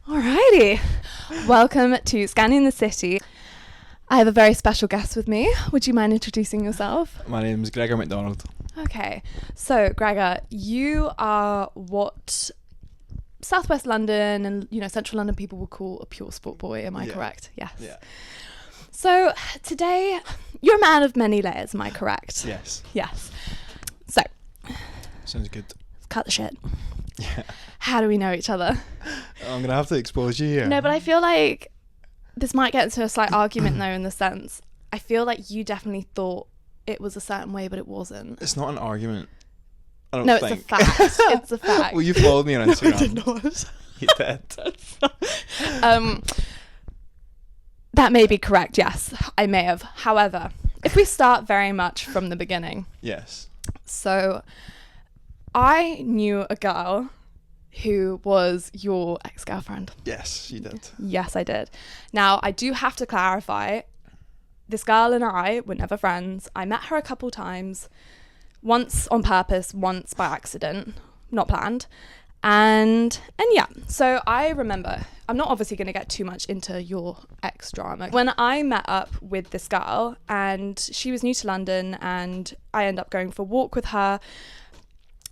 Alrighty. Welcome to Scandi in the City. I have a very special guest with me. Would you mind introducing yourself? My name is Gregor MacDonald. Okay. So, Gregor, you are what Southwest London and, Central London people would call a pure sport boy. Am I correct? Yes. Yeah. So, today, you're a man of many layers. Am I correct? Yes. Yes. So, Sounds good. cut the shit. Yeah. How do we know each other? I'm going to have to expose you here. No, but I feel like this might get into a slight argument though, in the sense, I feel like you definitely thought it was a certain way, but it wasn't. It's not an argument. I don't No, think. it's a fact. It's a fact. Well, you followed me on Instagram. No, I did not. You did. That may be correct, yes. I may have. However, if we start very much from the beginning. Yes. So, I knew a girl who was your ex-girlfriend. Yes, you did. Yes, I did. Now, I do have to clarify, this girl and I were never friends. I met her a couple times, once on purpose, once by accident, not planned. And yeah, so I remember, I'm not obviously going to get too much into your ex drama. When I met up with this girl and she was new to London and I ended up going for a walk with her.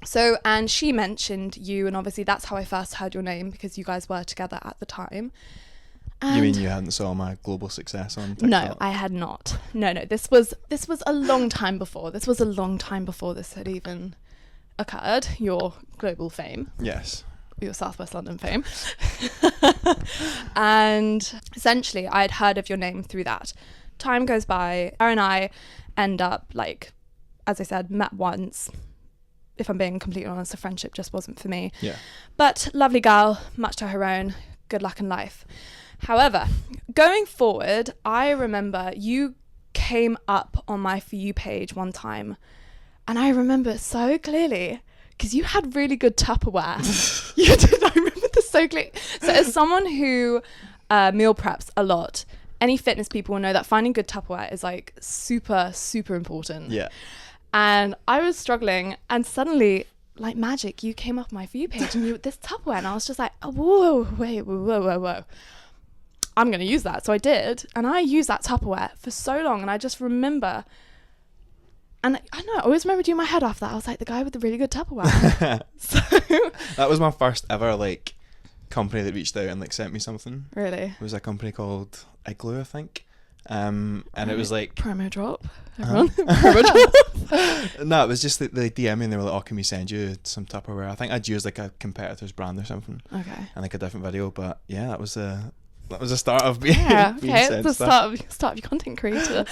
So, and she mentioned you, and obviously that's how I first heard your name because you guys were together at the time. And you mean you hadn't saw my global success on TikTok? No, I had not. No, this was a long time before. This was a long time before this had even occurred, your global fame. Yes. Your Southwest London fame. And essentially, I had heard of your name through that. Time goes by, her and I end up, like, as I said, met once. If I'm being completely honest, the friendship just wasn't for me. Yeah. But lovely girl, much to her own, good luck in life. However, going forward, I remember you came up on my For You page one time, and I remember so clearly because you had really good Tupperware. You did. I remember this so clearly. So as someone who meal preps a lot, any fitness people will know that finding good Tupperware is like super, super important. Yeah. And I was struggling, and suddenly, like magic, you came up my For You page and you this Tupperware, and I was just like, oh, whoa. I'm going to use that. So I did, and I used that Tupperware for so long, and I just remember, and I don't know, I always remembered you in my head after that. I was like, the guy with the really good Tupperware. So that was my first ever, like, company that reached out and, like, sent me something. Really? It was a company called Igloo, I think. And it was like promo drop, everyone. Promo drop. No, it was just that they DM me and they were like, "Oh, can we send you some Tupperware?" I think I'd used like a competitor's brand or something. Okay. And like a different video, but yeah, that was a start of being. Yeah. being Okay. sent It's the start of your content creator.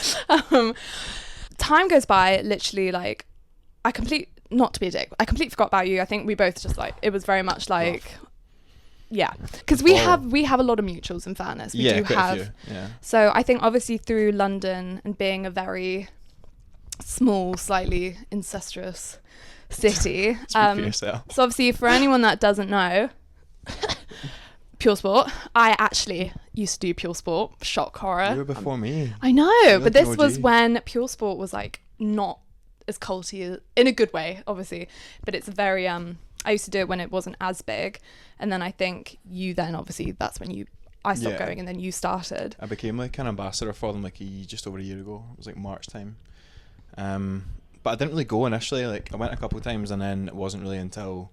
Time goes by. Literally, like, not to be a dick, I completely forgot about you. I think we both just like it was very much like. Love. Yeah, because we have a lot of mutuals, in fairness. We do have. A few. Yeah. So I think obviously through London and being a very small, slightly incestuous city. Speak for yourself. So obviously for anyone that doesn't know, Puresport, I actually used to do Puresport, shock horror. You were before me. I know, You're but like this an was OG. when Puresport was like not as culty, in a good way, obviously, but it's very I used to do it when it wasn't as big, and then I think you then obviously that's when I stopped going, and then you started. I became like an ambassador for them like just over a year ago. It was like March time. But I didn't really go initially. Like I went a couple of times, and then it wasn't really until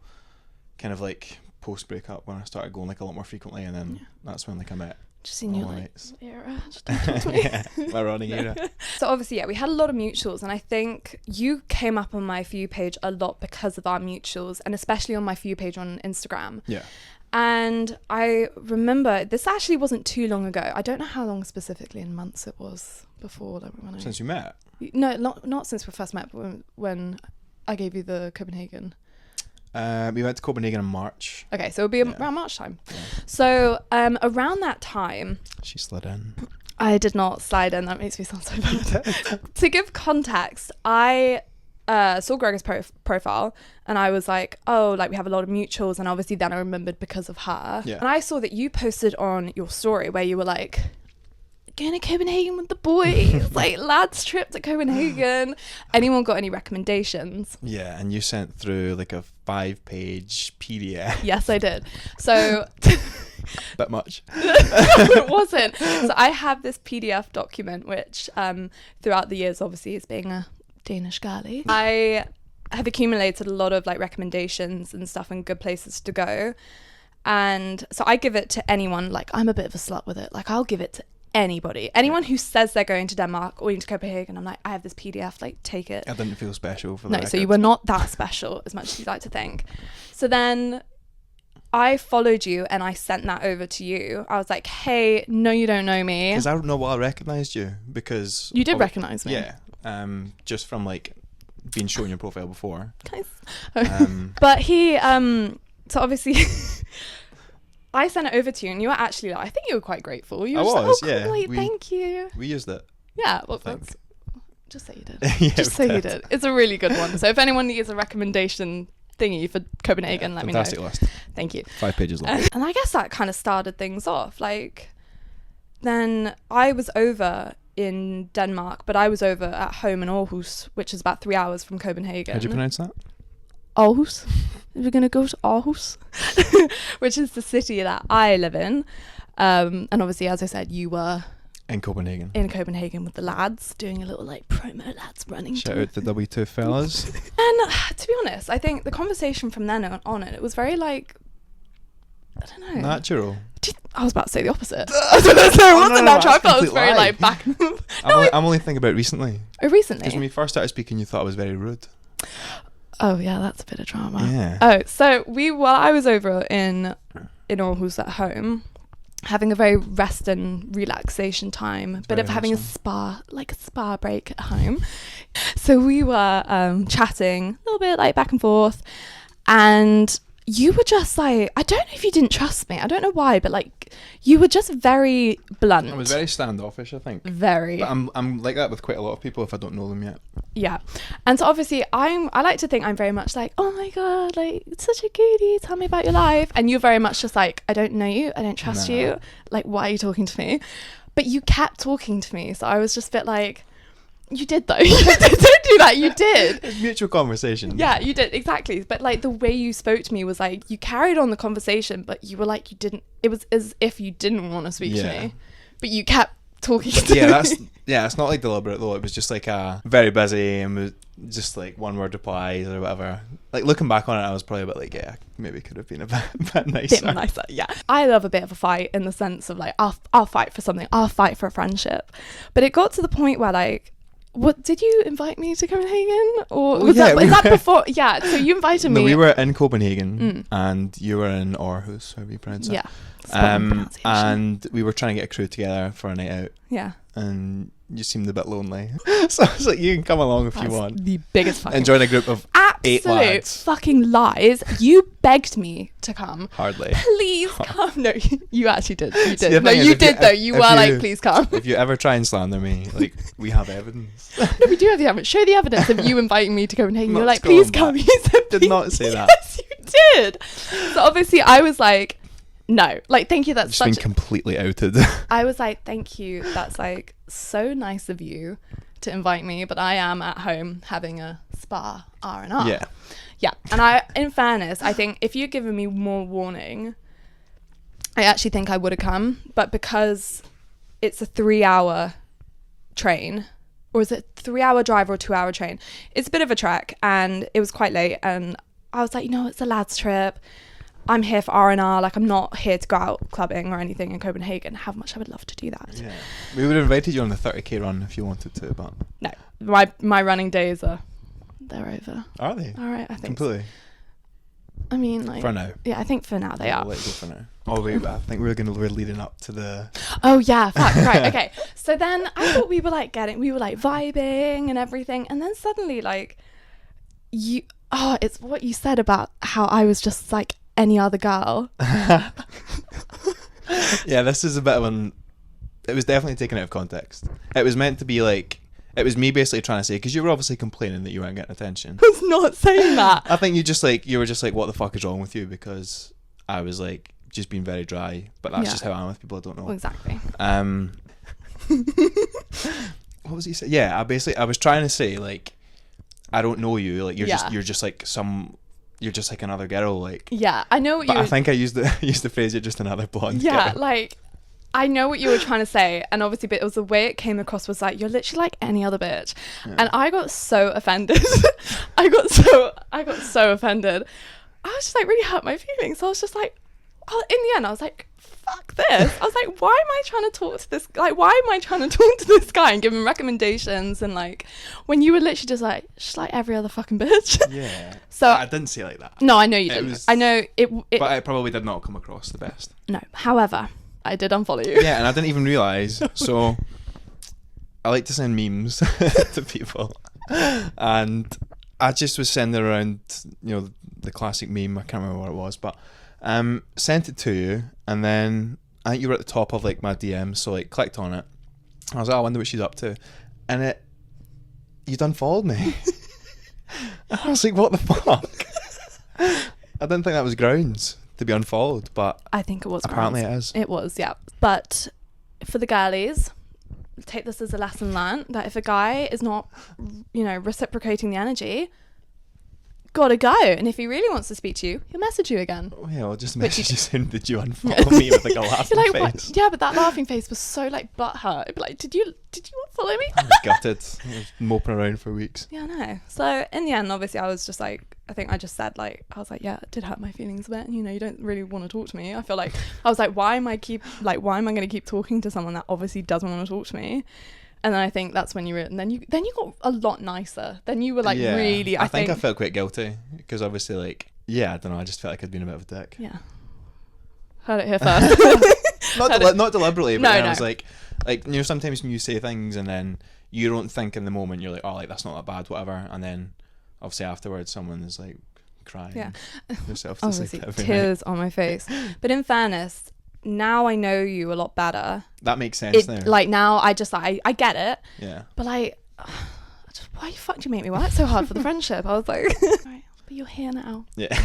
kind of like post breakup when I started going like a lot more frequently, and then that's when like I met. Just in your all like mates. era. Just don't talk to me. Yeah, my running era. So obviously, yeah, we had a lot of mutuals, and I think you came up on my For You page a lot because of our mutuals, and especially on my For You page on Instagram. Yeah. And I remember this actually wasn't too long ago. I don't know how long specifically in months it was before. Since you met? No, not since we first met, but when I gave you the Copenhagen. We went to Copenhagen in March. Okay, so it'll be around March time. Yeah. So around that time... She slid in. I did not slide in. That makes me sound so bad. To give context, I saw Gregor's profile and I was like, oh, like we have a lot of mutuals. And obviously then I remembered because of her. Yeah. And I saw that you posted on your story where you were like, going to Copenhagen with the boys, like lads trip to Copenhagen. Anyone got any recommendations? Yeah, and you sent through like a 5-page PDF. Yes, I did. So Bit much. No, it wasn't. So I have this PDF document, which throughout the years, obviously, as being a Danish girly, I have accumulated a lot of like recommendations and stuff and good places to go. And so I give it to anyone. Like, I'm a bit of a slut with it. Like, I'll give it to anyone who says they're going to Denmark or to Copenhagen. I'm like, I have this PDF, like, take it. I didn't feel special for that. No, so you were not that special as much as you'd like to think. So then I followed you and I sent that over to you. I was like, hey, no, you don't know me. Because I don't know why I recognised you, because... You did recognise me. Yeah. Just from, like, being shown your profile before. Nice. But he... So obviously... I sent it over to you and you were actually like, I think you were quite grateful. You were yeah. Thank you. We used it. Yeah, well, that's... Just say you did. Yeah, just say you did. It's a really good one. So if anyone needs a recommendation thingy for Copenhagen, let me know. Fantastic list. Thank you. 5 pages long. And I guess that kind of started things off. Like, then I was over in Denmark, but I was over at home in Aarhus, which is about 3 hours from Copenhagen. How do you pronounce that? Aarhus. We're going to go to Aarhus, which is the city that I live in. And obviously, as I said, you were... In Copenhagen. In Copenhagen with the lads, doing a little like promo lads running. Shout out the W2 fellas. And to be honest, I think the conversation from then on it was very like, I don't know. Natural. I was about to say the opposite. I don't know, so it wasn't natural. I felt it was very like back. I'm only thinking about recently. Oh, recently? Because when we first started speaking, you thought I was very rude. Oh yeah, that's a bit of drama. Yeah. Oh, so while I was over in Aarhus at home, having a very rest and relaxation time, bit of having a spa break at home. So we were chatting a little bit like back and forth, and you were just like, I don't know if you didn't trust me. I don't know why, but like you were just very blunt. I was very standoffish, I think. Very. But I'm like that with quite a lot of people if I don't know them yet. Yeah. And so obviously I like to think I'm very much like, oh my God, like it's such a goodie, tell me about your life. And you're very much just like, I don't know you, I don't trust you. Like, why are you talking to me? But you kept talking to me. So I was just a bit like, you did though. You did. Don't do that. You did. It's mutual conversation. Yeah, you did. Exactly. But like the way you spoke to me was like, you carried on the conversation, but you were like, you didn't, it was as if you didn't want to speak to me, but you kept talking to me. It's not like deliberate though. It was just like very busy and was just like one word replies or whatever. Like looking back on it, I was probably a bit like, yeah, maybe could have been a bit nicer. Bit nicer, yeah. I love a bit of a fight in the sense of like, I'll fight for something. I'll fight for a friendship. But it got to the point where like, what did you invite me to Copenhagen, or was that before? Yeah, so you invited me. No, we were in Copenhagen and you were in Aarhus, however you pronounce it. Yeah. And we were trying to get a crew together for a night out. Yeah. And you seemed a bit lonely, so I was like, you can come along if you want. The biggest fucking... And join a group of 8 lads. Absolute fucking lies. You begged me to come. Hardly. Please come. No, you actually did. You did. No, you did though. You were like, please come. If you ever try and slander me, like, we have evidence. No, we do have the evidence. Show the evidence of you inviting me to Copenhagen. You're like, please come. You said, did not say that. Yes, you did. So obviously I was like, no, like, thank you. That's just been completely outed. I was like, thank you. That's like so nice of you to invite me, but I am at home having a spa R&R. Yeah. Yeah. And in fairness, I think if you'd given me more warning, I actually think I would have come. But because it's a 3-hour train, or is it 3-hour drive or a 2-hour train? It's a bit of a trek, and it was quite late. And I was like, it's a lads trip. I'm here for R&R, like I'm not here to go out clubbing or anything in Copenhagen. How much I would love to do that. Yeah. We would have invited you on the 30k run if you wanted to, but... No, my running days they're over. Are they? All right, I think completely. So. I mean, like... For now. Yeah, I think for now they are. We'll let you go for now. Oh wait, I think we're leading up to the... Oh yeah, fuck, right, okay. So then I thought we were like vibing and everything, and then suddenly like, it's what you said about how I was just like any other girl. Yeah, this is a bit of it was definitely taken out of context. It was meant to be like, it was me basically trying to say, because you were obviously complaining that you weren't getting attention. I was not saying that. I think you were just like, what the fuck is wrong with you? Because I was like, just being very dry, but that's just how I am with people I don't know. Well, exactly. What was he saying? Yeah, I was trying to say like, I don't know you, like you're just like some you're just like another girl, like. Yeah, I know what But you. I think I used the phrase, "You're just another blonde." Yeah, girl. like I know what you were trying to say, and obviously, but it was the way it came across was like you're literally like any other bitch, and I got so offended. I got so offended. I was just like really hurt my feelings. So I was just like, in the end, I was like, fuck this. I was like, why am I trying to talk to this? Like, why am I trying to talk to this guy and give him recommendations? And like, when you were literally just like every other fucking bitch. Yeah. So I didn't say it like that. No, I know you didn't. I know it. But it probably did not come across the best. No. However, I did unfollow you. Yeah, and I didn't even realise. So I like to send memes to people, and I just was sending around, the classic meme. I can't remember what it was, but sent it to you, and then I think you were at the top of like my DMs, so like clicked on it. I was like, I wonder what she's up to, and you'd unfollowed me. I was like, what the fuck? I didn't think that was grounds to be unfollowed, but I think it was. Apparently grounds. it is. It was, yeah. But for the girlies, take this as a lesson learned that if a guy is not, reciprocating the energy, gotta go. And if he really wants to speak to you, he'll message you again. Oh yeah, I'll just message you saying, did you unfollow me with like a laughing You're like, face? what? Yeah, but that laughing face was so like butthurt. It'd be like, did you unfollow me? I was gutted. I was moping around for weeks. Yeah, I know. So in the end, obviously, I was just like, I think I just said like, I was like, yeah, it did hurt my feelings a bit. You don't really want to talk to me. I feel like I was like, why am I going to keep talking to someone that obviously doesn't want to talk to me? And then I think that's when and then you got a lot nicer. Then you were like, really. I think I felt quite guilty because obviously, like, yeah, I don't know. I just felt like I'd been a bit of a dick. Yeah. Heard it here first. Not deliberately, but No, then no. I was like, sometimes when you say things and then you don't think in the moment, you're like, oh, like that's not that bad, whatever, and then obviously afterwards, someone is like crying. Yeah. Yourself. Obviously, tears on my face. But in fairness, now I know you a lot better. That makes sense now. Like now, I just I get it. Yeah. But like, why the fuck do you make me work so hard for the friendship? I was like, right, but you're here now. Yeah.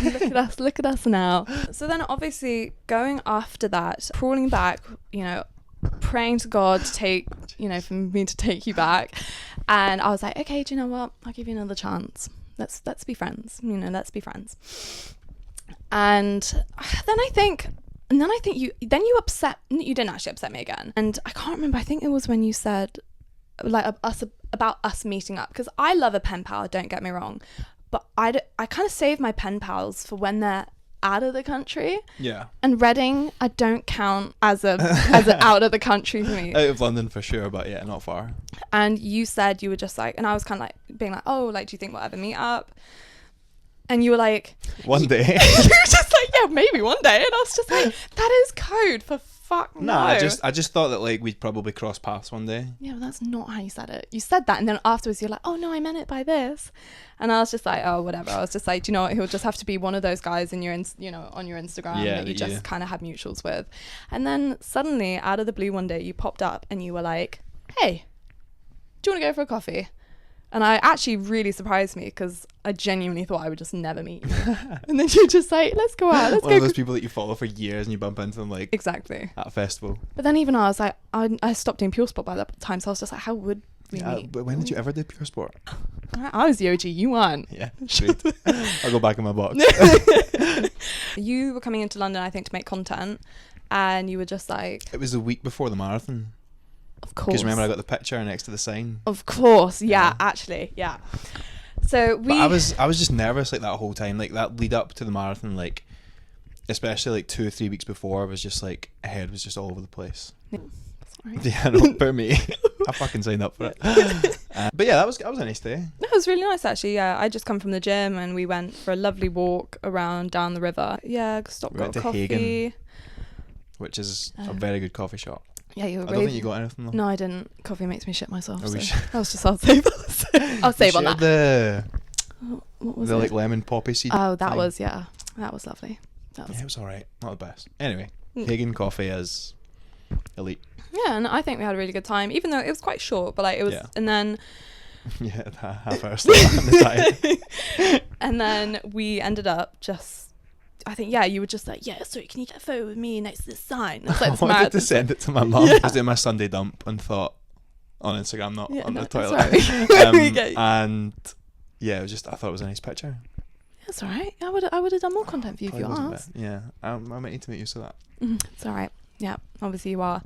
Look at us now. So then obviously going after that, crawling back, praying to God to take, for me to take you back. And I was like, okay, do you know what? I'll give you another chance. Let's be friends. Let's be friends. And then I think you didn't actually upset me again. And I can't remember. I think it was when you said like about us meeting up, because I love a pen pal, don't get me wrong, but I kind of save my pen pals for when they're out of the country. Yeah. And Reading, I don't count as a out of the country for me. Out of London for sure, but yeah, not far. And you said you were just like, and I was kind of like being like, oh, like, do you think we'll ever meet up? And you were like, one day. You were just like, yeah, maybe one day. And I was just like, that is code for fuck no. No, I just thought that like we'd probably cross paths one day. Yeah, but that's not how you said it. You said that, and then afterwards you're like, oh no, I meant it by this. And I was just like, oh, whatever. I was just like, do you know what? He'll just have to be one of those guys in your, on your Instagram that you just kind of have mutuals with. And then suddenly, out of the blue one day, you popped up and you were like, hey, do you want to go for a coffee? And I actually really surprised me because I genuinely thought I would just never meet you. And then you're just like, let's go out. Let's One go. of those people that you follow for years and you bump into them like exactly at a festival. But then even I was like, I stopped doing Puresport by that time. So I was just like, how would we meet? But when did you ever do Puresport? I was the OG. You weren't. Yeah. Sweet. I'll go back in my box. You were coming into London, I think, to make content. And you were just like... It was the week before the marathon. Of course. Because remember I got the picture next to the sign. Of course, yeah. Actually, yeah. So But I was just nervous like that whole time, like that lead up to the marathon, like especially like 2 or 3 weeks before. I was just like head was just all over the place. Sorry. Yeah, no, about me. I fucking signed up for it. But yeah, that was a nice day. That was really nice actually. Yeah, I just come from the gym and we went for a lovely walk around down the river. Yeah, stopped, got to coffee. Hagen, which is a very good coffee shop. Yeah, you were I don't think you got anything though. No, I didn't. Coffee makes me shit myself. Oh, so I was just, I'll save on that. What was the it? like lemon poppy seed. Oh, that thing. was that was lovely. Yeah, it was alright. Not the best. Anyway, Hagen coffee is elite. Yeah, and I think we had a really good time, even though it was quite short. But like it was, and then yeah, half hour still on the time. And then we ended up just. I think, yeah, you were just like, yeah, sorry, can you get a photo with me next to this sign? It's like I wanted to send it to my mum. I was doing my Sunday dump and thought on Instagram, not on the toilet. Right. And yeah, it was just, I thought it was a nice picture. That's all right. I would have done more content for you if you Probably asked. Yeah, I might need to make use of that. It's all right. Yeah, obviously you are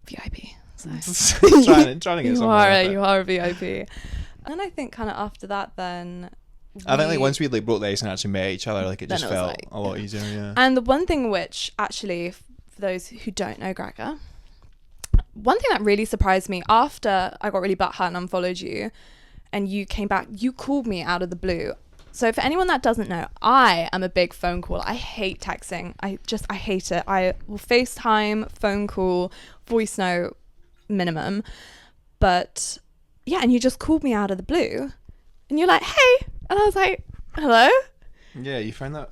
VIP. So trying to get something. You are a VIP. And I think kind of after that, then I think like once we like broke the ice and actually met each other, like it just felt like, a lot easier. Yeah. And the one thing which actually, for those who don't know Gregor, one thing that really surprised me after I got really butthurt and unfollowed you, and you came back, you called me out of the blue. So for anyone that doesn't know, I am a big phone call. I hate texting. I hate it. I will FaceTime, phone call, voice note, minimum. But yeah, and you just called me out of the blue, and you're like, hey, and I was like, hello. Yeah, you found that.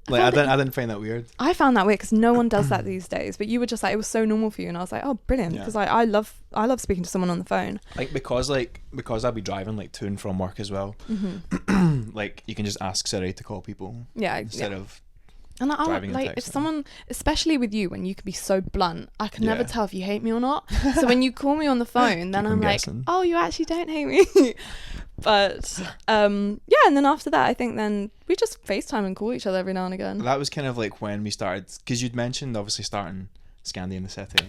Like I didn't find that weird. I found that weird because no one does that these days. But you were just like, it was so normal for you, and I was like, oh, brilliant, because I love speaking to someone on the phone. Like because I'll be driving like to and from work as well. Like you can just ask Siri to call people. Yeah, instead of. And I driving like and if texting. someone, especially with you, when you can be so blunt, I can never tell if you hate me or not. So when you call me on the phone, then I'm like, guessing. oh, you actually don't hate me. But yeah, and then after that, I think then we just FaceTime and call each other every now and again. That was kind of like when we started, because you'd mentioned obviously starting Scandi in the city.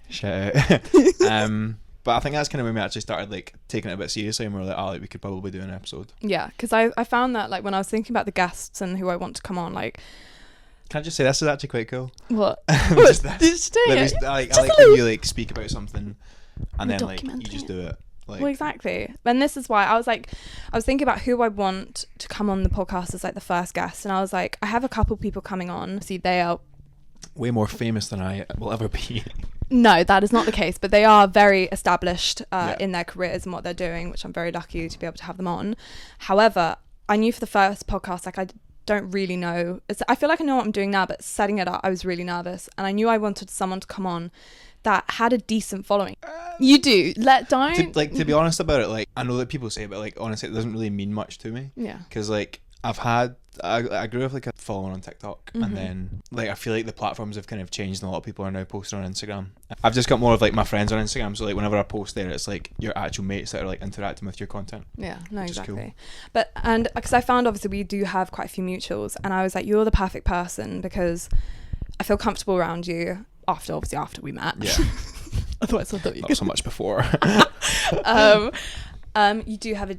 Shout out. But I think that's kind of when we actually started like taking it a bit seriously, and we were like, oh, like, we could probably do an episode. Yeah, because I found that like when I was thinking about the guests and who I want to come on, like, can I just say this is actually quite cool? What? Just this. Just doing it. I like when you like speak about something and then like you documenting just do it. Like, well, exactly. And this is why I was thinking about who I want to come on the podcast as like the first guest, and I was like, I have a couple people coming on. See, they are way more famous than I will ever be. No, that is not the case, but they are very established in their careers and what they're doing, which I'm very lucky to be able to have them on. However, I knew for the first podcast, like I don't really know. I feel like I know what I'm doing now, but setting it up, I was really nervous, and I knew I wanted someone to come on that had a decent following. You do. To be honest about it, like I know that people say it, but like honestly, it doesn't really mean much to me. Yeah. Because like I grew up like a following on TikTok, and then like I feel like the platforms have kind of changed, and a lot of people are now posting on Instagram. I've just got more of like my friends on Instagram, so like whenever I post there, it's like your actual mates that are like interacting with your content. Yeah, no, exactly. Cool. But and because I found obviously we do have quite a few mutuals, and I was like, you're the perfect person because I feel comfortable around you after we met. Yeah. Otherwise I thought you not so much before.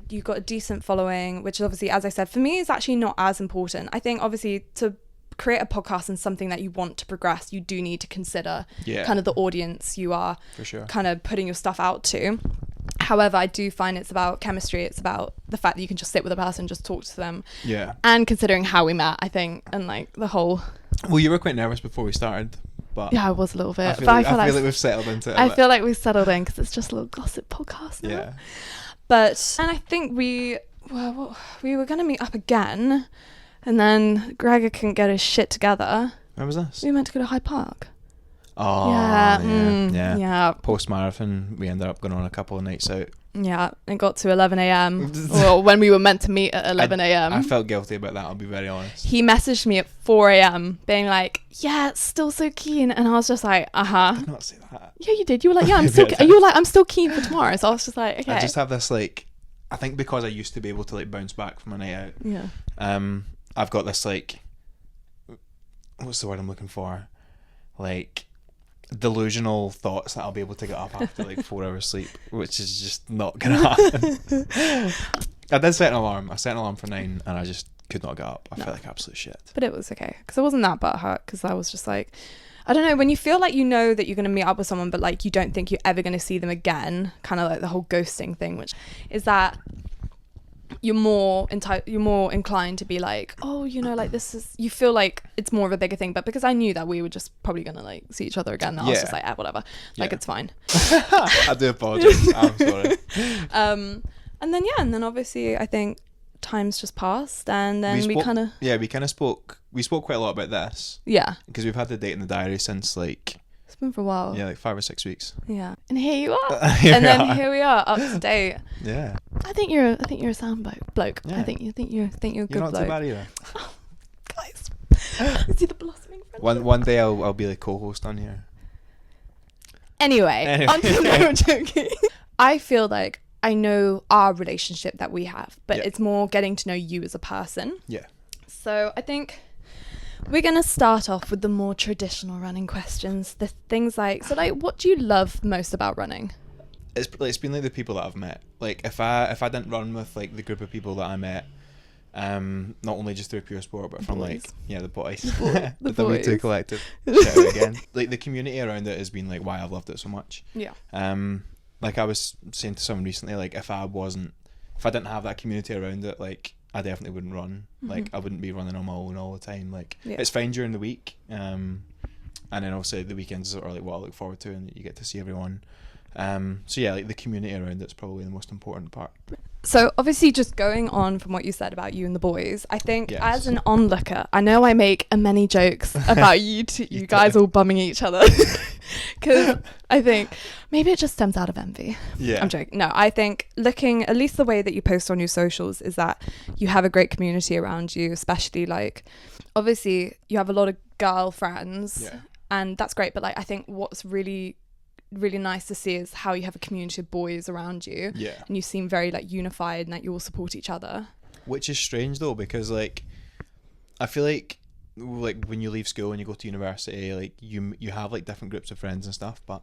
You've got a decent following, which obviously, as I said, for me is actually not as important. I think obviously to create a podcast and something that you want to progress, you do need to consider kind of the audience you are for sure kind of putting your stuff out to. However, I do find it's about chemistry. It's about the fact that you can just sit with a person, just talk to them. Yeah. And considering how we met, I think, and like the whole. Well, you were quite nervous before we started. But yeah, I was a little bit. I feel like we've settled into it. I feel like we've settled in because it's just a little gossip podcast now. Yeah. But, and I think we were going to meet up again, and then Gregor couldn't get his shit together. Where was this? We were meant to go to Hyde Park. Oh, yeah. Post-marathon, we ended up going on a couple of nights out. Yeah, it got to 11 a.m. Well, when we were meant to meet at 11 a.m. I felt guilty about that, I'll be very honest. He messaged me at 4 a.m. being like, yeah, still so keen. And I was just like, I did not say that. Yeah, you did. You were like, yeah, I'm still you were like, I'm still keen for tomorrow. So I was just like, okay. I just have this like, I think because I used to be able to like bounce back from a night out. Yeah. I've got this like, what's the word I'm looking for? Like, delusional thoughts that I'll be able to get up after like 4 hours sleep, which is just not gonna happen. I did set an alarm. I set an alarm for 9 and I just could not get up. I felt like absolute shit. But it was okay because I wasn't that butthurt because I was just like, I don't know, when you feel like you know that you're going to meet up with someone but like you don't think you're ever going to see them again, kind of like the whole ghosting thing, which is that you're more inclined to be like, oh, you know, like this is, you feel like it's more of a bigger thing. But because I knew that we were just probably gonna like see each other again, I was just like, whatever, like it's fine. I do apologize. I'm sorry. And then obviously I think time's just passed, and then we spoke quite a lot about this. Yeah, because we've had the date in the diary since like, it's been for a while. Yeah, like 5 or 6 weeks. Yeah, and here you are. Here we are, up to date. Yeah. I think you're a sound bloke. Yeah. I think you're a good bloke. You're not too bad either. Oh, guys, is he the blossoming friend? One day I'll be the co-host on here. Anyway. No, I'm joking. I feel like I know our relationship that we have, but Yeah. it's more getting to know you as a person. Yeah. So I think we're going to start off with the more traditional running questions. The things like, so like, what do you love most about running? It's been like the people that I've met. Like if I didn't run with like the group of people that I met, not only just through Puresport, but from Boys. the boys, The the boys. W2 collective. Shout out again. Like the community around it has been like why I've loved it so much. Yeah. Like I was saying to someone recently, like if I didn't have that community around it, like I definitely wouldn't run. Like I wouldn't be running on my own all the time. Like it's fine during the week, and then obviously the weekends are like what I look forward to, and you get to see everyone. So yeah, like the community around it's probably the most important part. So obviously just going on from what you said about you and the boys, I think Yes. as an onlooker, I know I make many jokes about you guys all bumming each other because I think maybe it just stems out of envy. Yeah. I'm joking. No, I think looking, at least the way that you post on your socials, is that you have a great community around you, especially like, obviously you have a lot of girl friends and that's great. But like, I think what's really nice to see is how you have a community of boys around you, and you seem very like unified and that you all support each other, which is strange though, because like I feel like when you leave school and you go to university, like you have like different groups of friends and stuff, but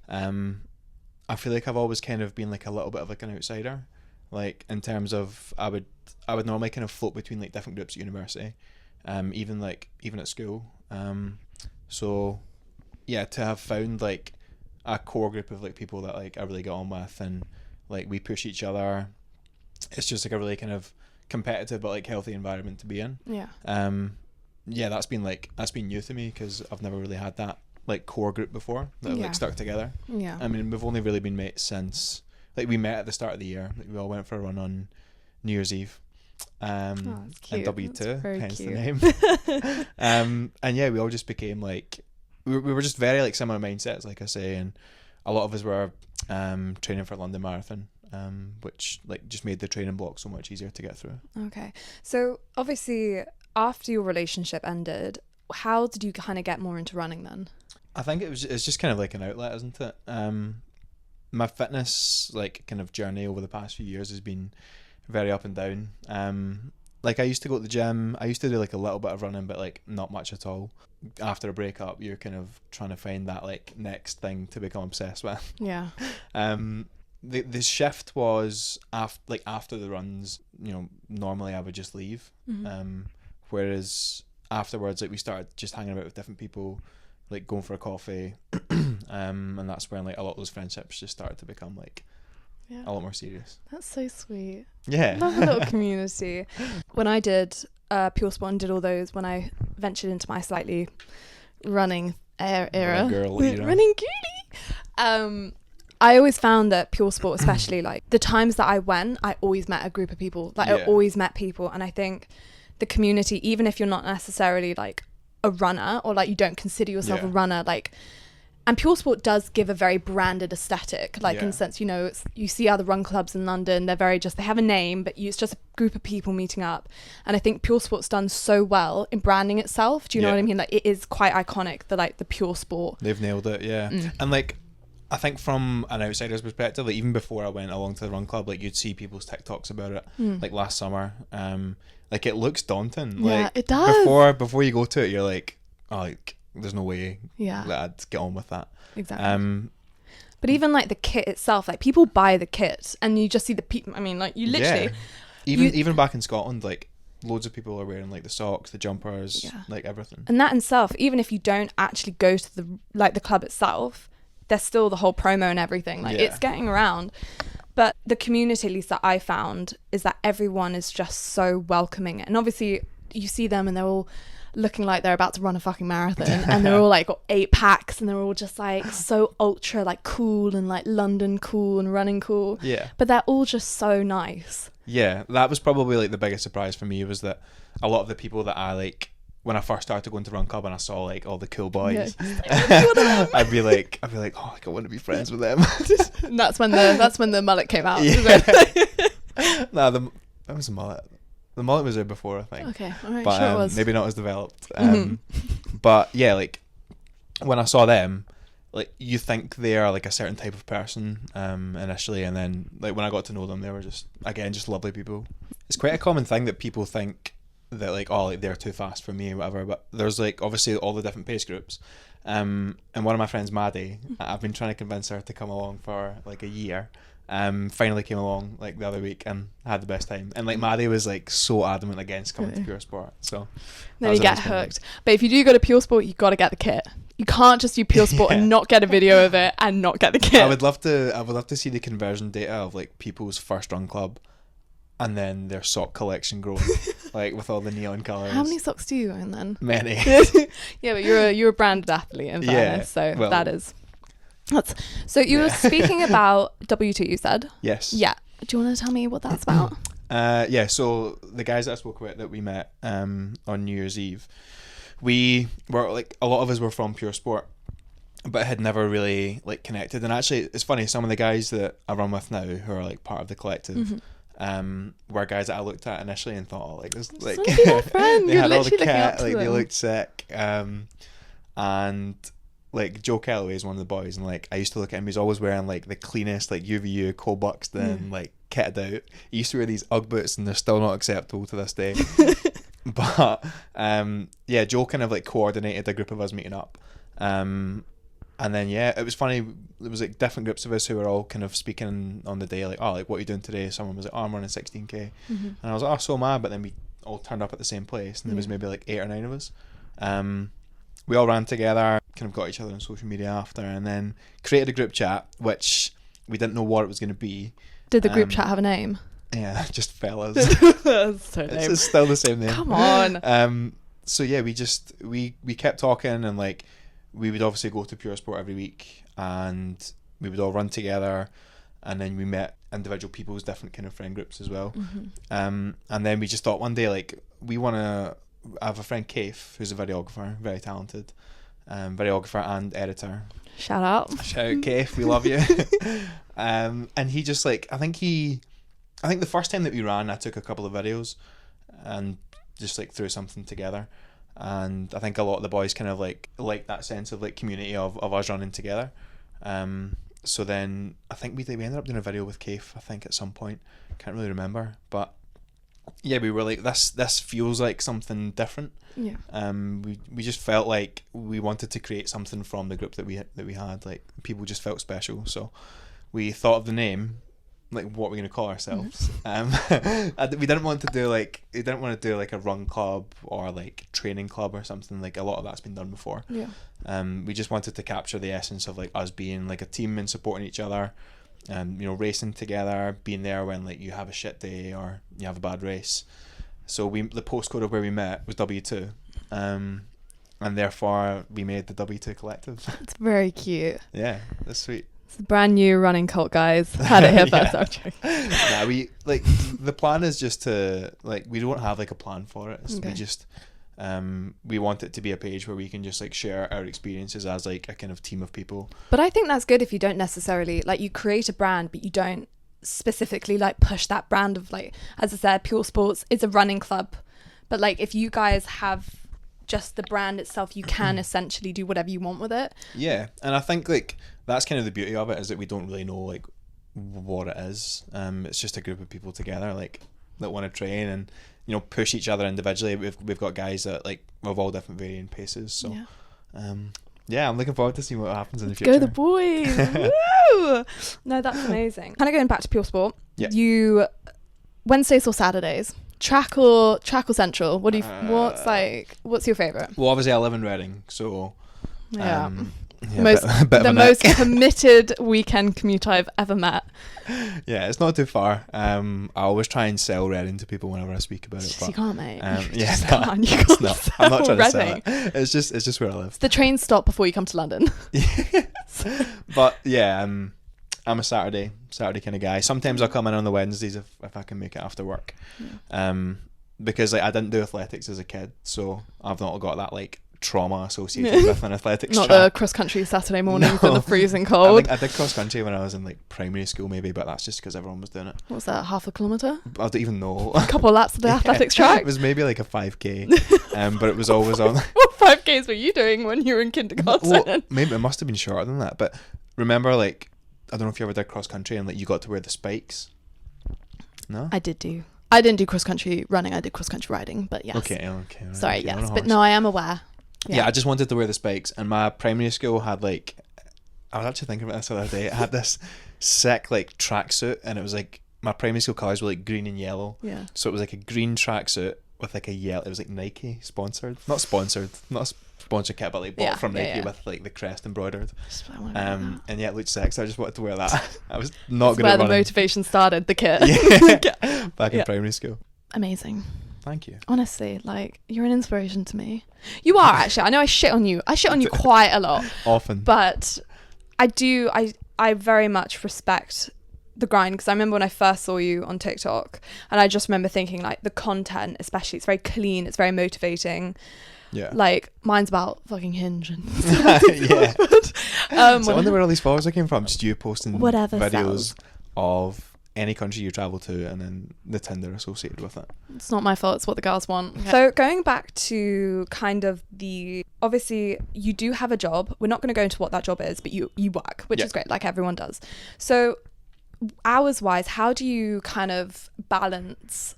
I feel like I've always kind of been like a little bit of like an outsider, like in terms of I would normally kind of float between like different groups at university, even at school, so yeah, to have found like a core group of like people that like I really get on with, and like we push each other. It's just like a really kind of competitive but like healthy environment to be in. That's been new to me because I've never really had that like core group before that have like stuck together. I mean, we've only really been mates since like we met at the start of the year. Like, we all went for a run on New Year's Eve. And W2, hence cute. the name. And yeah, we all just became like we were just very like similar mindsets, like I say, and a lot of us were training for London Marathon, which like just made the training block so much easier to get through. Okay, so obviously after your relationship ended, how did you kind of get more into running then? I think it's just kind of like an outlet, isn't it? My fitness like kind of journey over the past few years has been very up and down. Like I used to go to the gym. I used to do like a little bit of running, but like not much at all. After a breakup, you're kind of trying to find that like next thing to become obsessed with. Yeah. The shift was after the runs. You know, normally I would just leave. Whereas afterwards, like we started just hanging about with different people, like going for a coffee, and that's when like a lot of those friendships just started to become like a lot more serious. That's so sweet. Yeah. Love a little community. When I did Puresport and did all those, when I ventured into my slightly running era, running girly, I always found that Puresport, especially like the times that I went, I always met a group of people. Like I always met people, and I think the community, even if you're not necessarily like a runner or like you don't consider yourself a runner, like. And Puresport does give a very branded aesthetic, like in the sense, you know, you see other run clubs in London, they're very just, they have a name, but it's just a group of people meeting up. And I think Puresport's done so well in branding itself. Do you know what I mean? Like it is quite iconic, the Puresport. They've nailed it, And like, I think from an outsider's perspective, like even before I went along to the run club, like you'd see people's TikToks about it, like last summer. Like it looks daunting. Yeah, like, it does. Before you go to it, you're like, oh, like, there's no way that I'd get on with that. Exactly. But even like the kit itself, like people buy the kit and you just see the people. I mean, like you literally. Even back in Scotland, like loads of people are wearing like the socks, the jumpers, like everything. And that in itself, even if you don't actually go to the club itself, there's still the whole promo and everything. Like it's getting around. But the community, at least that I found, is that everyone is just so welcoming. And obviously you see them and they're all looking like they're about to run a fucking marathon and they're all like got 8 packs and they're all just like so ultra like cool and like London cool and running cool, but they're all just so nice. That was probably like the biggest surprise for me, was that a lot of the people that I like when I first started going to run club and I saw like all the cool boys, I'd be like oh, like, I want to be friends with them. And that's when the mullet came out. Nah, that was a mullet. The mullet was there before, I think. Okay, all right, but sure it was. maybe not as developed. But yeah, like when I saw them, like you think they are like a certain type of person initially, and then like when I got to know them, they were just lovely people. It's quite a common thing that people think that like, oh, like they're too fast for me or whatever, but there's like obviously all the different pace groups, and one of my friends, Maddie, I've been trying to convince her to come along for like a year. Finally came along like the other week and had the best time, and like Maddie was like so adamant against coming to Puresport, so then you get hooked. But if you do go to Puresport, you got to get the kit. You can't just do Puresport and not get a video of it and not get the kit. I would love to see the conversion data of like people's first run club and then their sock collection growing, like with all the neon colours. How many socks do you own then? Many. Yeah, but you're a branded athlete in fairness, so well, that is. So you were speaking about W2, you said? Yes. Yeah. Do you want to tell me what that's about? Yeah, so the guys that I spoke about that we met on New Year's Eve, we were like, a lot of us were from Puresport, but had never really like connected. And actually, it's funny, some of the guys that I run with now who are like part of the collective were guys that I looked at initially and thought, oh, like this, like they had all the kit, like they looked sick, and like Joe Kellaway is one of the boys, and like I used to look at him, he's always wearing like the cleanest like UVU Cole Buxton like kitted out. He used to wear these Ugg boots and they're still not acceptable to this day. But yeah, Joe kind of like coordinated a group of us meeting up, and then yeah, it was funny, there was like different groups of us who were all kind of speaking on the day, like, oh, like what are you doing today? Someone was like, oh, I'm running 16k, and I was like, oh, so am I. But then we all turned up at the same place, and there was maybe like 8 or 9 of us. We all ran together, kind of got each other on social media after, and then created a group chat, which we didn't know what it was going to be. Did the group chat have a name? Yeah, just fellas. That's so lame. It's still the same name. Come on. So yeah, we kept talking, and like we would obviously go to Puresport every week, and we would all run together, and then we met individual people's different kind of friend groups as well. And then we just thought one day, like, we want to. I have a friend, Kaif, who's a videographer, very talented, videographer and editor. Shout out, Kaif, we love you. And he just like, I think the first time that we ran, I took a couple of videos and just like threw something together, and I think a lot of the boys kind of like that sense of like community of us running together. So then I think we ended up doing a video with Kaif, I think, at some point, can't really remember, but yeah, we were like, this feels like something different. Yeah. We just felt like we wanted to create something from the group that we had. Like, people just felt special, so we thought of the name, like what we're gonna call ourselves. We didn't want to do like a run club or like training club or something. Like, a lot of that's been done before. Yeah. We just wanted to capture the essence of like us being like a team and supporting each other. You know, racing together, being there when like you have a shit day or you have a bad race. So the postcode of where we met was W2, and therefore we made the W2 Collective. It's very cute. Yeah, that's sweet. It's a brand new running cult, guys. Had it here first. I'm joking. Nah, we like the plan is just to like, we don't have like a plan for it. We just we want it to be a page where we can just like share our experiences as like a kind of team of people. But I think that's good if you don't necessarily like, you create a brand but you don't specifically like push that brand of like, as I said, Puresport is a running club, but like if you guys have just the brand itself, you can essentially do whatever you want with it. Yeah, and I think like that's kind of the beauty of it, is that we don't really know like what it is. It's just a group of people together like that want to train and, you know, push each other individually. We've got guys that like of all different varying paces. So yeah, I'm looking forward to seeing what happens in the future. Go the boys! Woo! No, that's amazing. Kind of going back to Puresport. Yeah. You Wednesdays or Saturdays? Track or central? What do you? What's your favourite? Well, obviously I live in Reading, so yeah, the most committed weekend commute I've ever met. Yeah, it's not too far. I always try and sell Reading to people whenever I speak about it. But, you can't, mate. Yeah, I'm not trying to sell it. It's just where I live. It's the train stop before you come to London. But yeah, I'm a Saturday kind of guy. Sometimes I'll come in on the Wednesdays if I can make it after work. Yeah. Because like I didn't do athletics as a kid, so I've not got that like trauma associated with an athletics Not track. the cross country Saturday mornings in the freezing cold. I did cross country when I was in like primary school maybe, but that's just because everyone was doing it. What was that, half a kilometre? I don't even know. A couple of laps of the athletics track? It was maybe like a 5k, but it was always on. What 5Ks were you doing when you were in kindergarten? Well, maybe it must have been shorter than that, but remember, like, I don't know if you ever did cross country and like you got to wear the spikes. No, I didn't do cross country running. I did cross country riding, but yes. Okay. Right, Sorry, okay, yes, but no, I am aware. Yeah, I just wanted to wear the spikes, and my primary school had like, I was actually thinking about this the other day. It had this sick like tracksuit, and it was like my primary school colours were like green and yellow. Yeah. So it was like a green tracksuit with like a yellow. It was like Nike sponsored, not a sponsored kit, but like bought from Nike with like the crest embroidered. And yeah, it looked sick, so I just wanted to wear that. I was not good at running. Where the motivation started, the kit. Yeah, back in primary school. Amazing. Thank you. Honestly, like, you're an inspiration to me. You are, actually. I know I shit on you. I shit on you quite a lot. Often. But I very much respect the grind, because I remember when I first saw you on TikTok, and I just remember thinking, like, the content, especially, it's very clean, it's very motivating. Yeah. Like, mine's about fucking Hinge and yeah. So I wonder where all these followers are came from. Just you posting whatever videos sells. of any country you travel to, and then the Tinder associated with it. It's not my fault, it's what the girls want. Okay. So going back to kind of obviously you do have a job. We're not going to go into what that job is, but you work, which is great, like everyone does. So hours wise, how do you kind of balance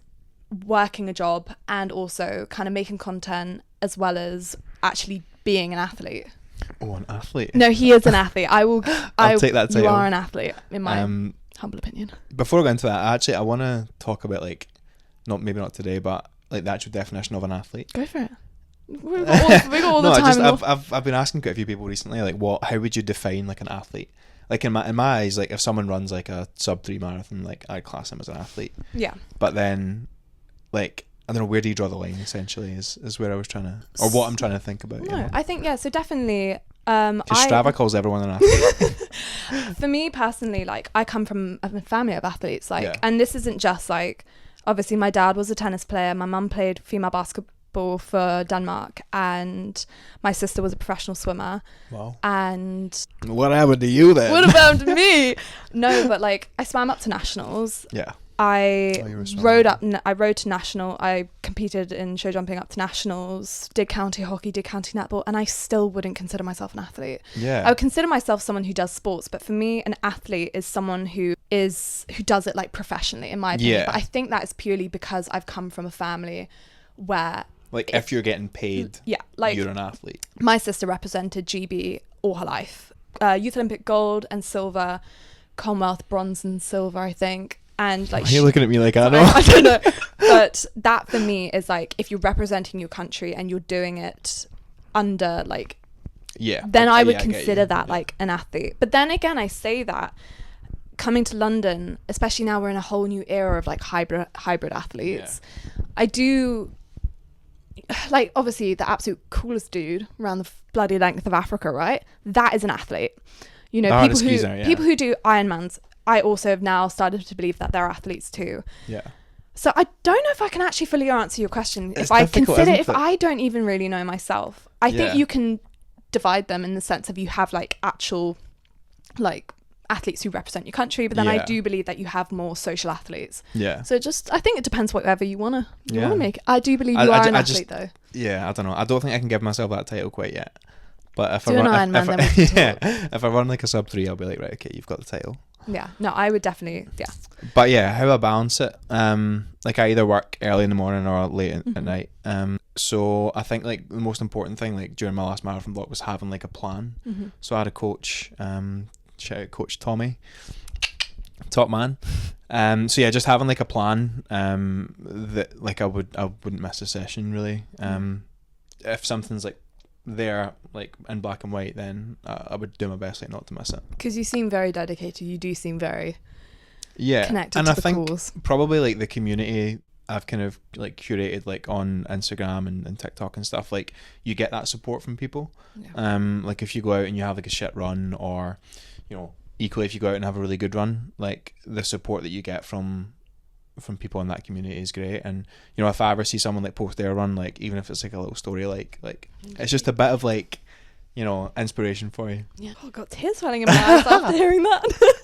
working a job and also kind of making content as well as actually being an athlete? Oh, an athlete? No, he is an athlete. I'll take that title. You are an athlete, in my humble opinion. Before I go into that, I want to talk about, like, maybe not today, but like the actual definition of an athlete. Go for it. We got all the time. I've been asking quite a few people recently, like, how would you define like an athlete? Like in my eyes, like if someone runs like a sub-3 marathon, like I'd class them as an athlete. Yeah. But then, like, I don't know, where do you draw the line? Essentially, is where I was trying to, or what I'm trying to think about. No, you know? I think so definitely. Strava calls everyone an athlete. For me personally, like, I come from a family of athletes, like, Yeah. and this isn't just like, obviously my dad was a tennis player, my mum played female basketball for Denmark, and my sister was a professional swimmer. Wow. And what happened to you then? what about me? No, but like, I swam up to nationals. Yeah. I rode to national. I competed in show jumping up to nationals, did county hockey, did county netball, and I still wouldn't consider myself an athlete. Yeah. I would consider myself someone who does sports, but for me, an athlete is someone who does it like professionally, in my opinion. Yeah. But I think that is purely because I've come from a family where, like, if you're getting paid, like, you're an athlete. my sister represented GB all her life. Youth Olympic gold and silver, Commonwealth bronze and silver, I think. And like, Why are you looking at me like I know? I don't know. But that for me is like, if you're representing your country and you're doing it under like, then I would consider that like an athlete. But then again, I say that coming to London, especially now we're in a whole new era of like hybrid athletes. I do like, obviously the absolute coolest dude around the bloody length of Africa, right? That is an athlete. You know, people who do Ironmans. I also have now started to believe that they're athletes too. Yeah. So I don't know if I can actually fully answer your question. If I don't even really know myself, I think you can divide them in the sense of you have like actual like athletes who represent your country, but then I do believe that you have more social athletes. Yeah. So I think it depends whatever you wanna make. I do believe you are an athlete though. Yeah, I don't know. I don't think I can give myself that title quite yet. But if I run like a sub-3, I'll be like, right, okay, you've got the title. Yeah, no, I would definitely, But yeah, how I balance it, like I either work early in the morning or late at night. So I think like the most important thing, like during my last marathon block, was having like a plan. So I had a coach, shout out Coach Tommy, top man. So yeah, just having like a plan, that like I wouldn't miss a session really. If something's like there like in black and white, then I would do my best like not to miss it, because you seem very dedicated. You do seem very connected and to I the think cause. Probably like the community I've kind of like curated like on Instagram and TikTok and stuff, like you get that support from people. Like if you go out and you have like a shit run, or you know, equally if you go out and have a really good run, like the support that you get from from people in that community is great. And you know, if I ever see someone like post their run, like even if it's like a little story, like it's just a bit of like, you know, inspiration for you. Yeah. Oh, I got tears welling in my eyes after hearing that.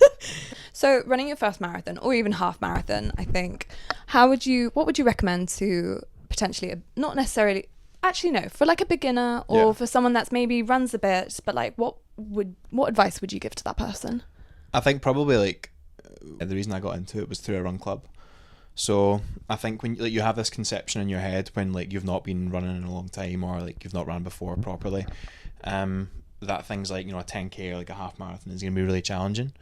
So running your first marathon or even half marathon, I think, what would you recommend to potentially, not necessarily, actually no, for like a beginner or for someone that's maybe runs a bit, but like what advice would you give to that person? I think probably like the reason I got into it was through a run club. So I think when like you have this conception in your head when like you've not been running in a long time or like you've not run before properly, that things like, you know, a 10k or like a half marathon is going to be really challenging.